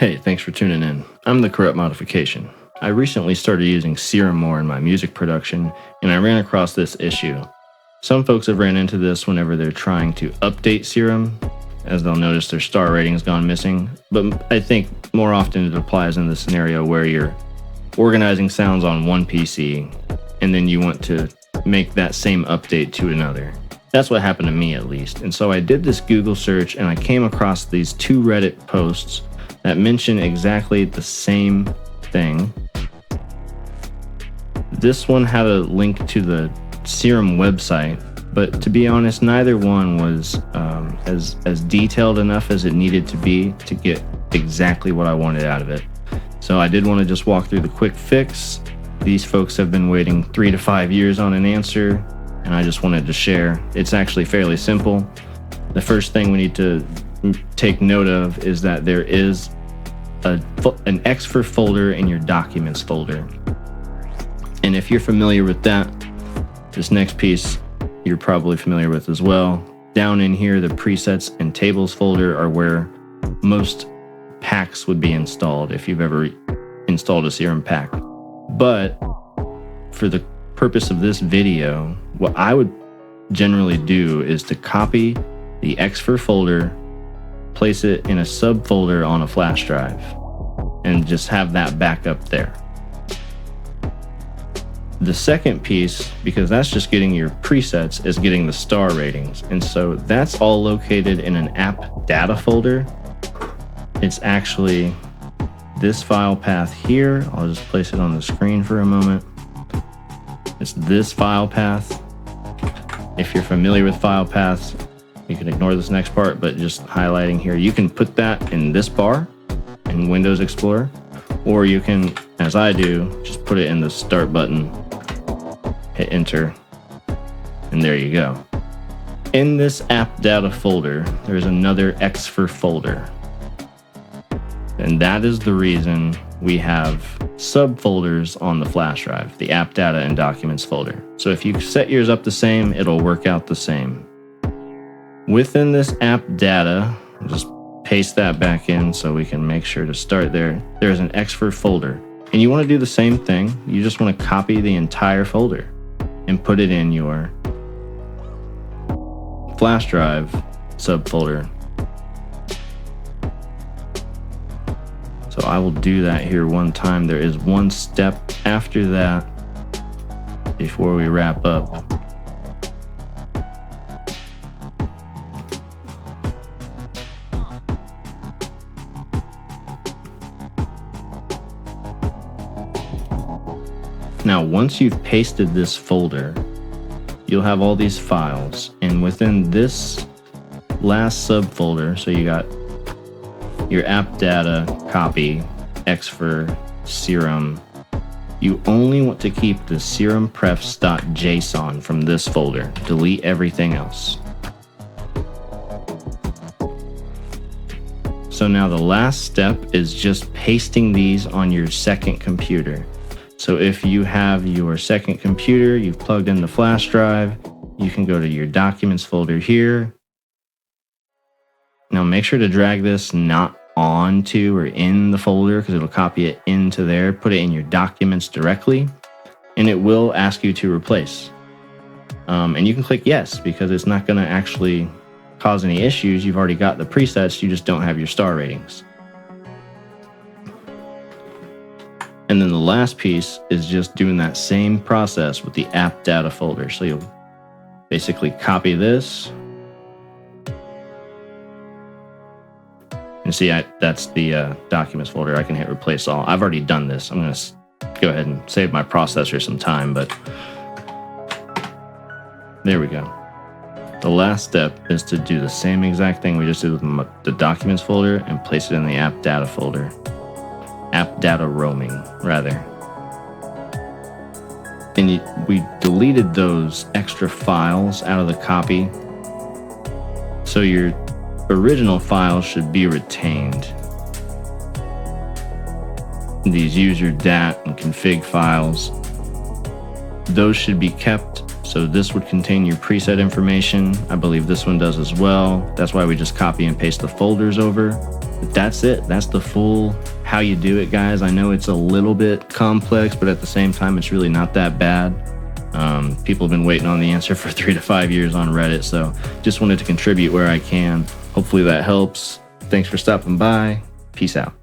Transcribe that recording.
Hey, thanks for tuning in. I'm the Corrupt Modification. I recently started using Serum more in my music production, and I ran across this issue. Some folks have ran into this whenever they're trying to update Serum, as they'll notice their star rating's gone missing, but I think more often it applies in the scenario where you're organizing sounds on one PC, and then you want to make that same update to another. That's what happened to me, at least. And so I did this Google search, and I came across these two Reddit posts that mention exactly the same thing. This one had a link to the Serum website, but to be honest, neither one was as detailed enough as it needed to be to get exactly what I wanted out of it. So I did want to just walk through the quick fix. These folks have been waiting 3 to 5 years on an answer, and I just wanted to share. It's actually fairly simple. The first thing we need to take note of is that there is an Xfer folder in your Documents folder. And if you're familiar with that, this next piece you're probably familiar with as well. Down in here, the presets and tables folder are where most packs would be installed if you've ever installed a Serum pack. But for the purpose of this video, what I would generally do is to copy the Xfer folder, place it in a subfolder on a flash drive, and just have that backup there. The second piece, because that's just getting your presets, is getting the star ratings. And so that's all located in an app data folder. It's actually this file path here. I'll just place it on the screen for a moment. It's this file path. If you're familiar with file paths, you can ignore this next part, but just highlighting here, you can put that in this bar in Windows Explorer, or you can, as I do, just put it in the start button, hit enter, and there you go. In this app data folder, there's another Xfer folder. And that is the reason we have subfolders on the flash drive, the app data and documents folder. So if you set yours up the same, it'll work out the same. Within this app data, I'll just paste that back in so we can make sure to start there. There's an Xfer folder. And you want to do the same thing. You just want to copy the entire folder and put it in your flash drive subfolder. So I will do that here one time. There is one step after that before we wrap up. Now, once you've pasted this folder, you'll have all these files, and within this last subfolder, so you got your app data, copy, Xfer, Serum, you only want to keep the serumprefs.json from this folder. Delete everything else. So now the last step is just pasting these on your second computer. So if you have your second computer, you've plugged in the flash drive, you can go to your documents folder here. Now make sure to drag this not onto or in the folder, because it'll copy it into there. Put it in your documents directly, and it will ask you to replace. And you can click yes, because it's not going to actually cause any issues. You've already got the presets, you just don't have your star ratings. And then the last piece is just doing that same process with the app data folder. So you'll basically copy this. And see, that's the documents folder. I can hit replace all. I've already done this. I'm going to go ahead and save my processor some time, but there we go. The last step is to do the same exact thing we just did with the documents folder and place it in the app data folder. App data roaming, rather. And we deleted those extra files out of the copy, so your original files should be retained. These user dat and config files, those should be kept. So this would contain your preset information. I believe this one does as well. That's why we just copy and paste the folders over. that's it. That's the full how you do it, guys. I know it's a little bit complex, but at the same time, it's really not that bad. People have been waiting on the answer for 3 to 5 years on Reddit, so just wanted to contribute where I can. Hopefully that helps. Thanks for stopping by. Peace out.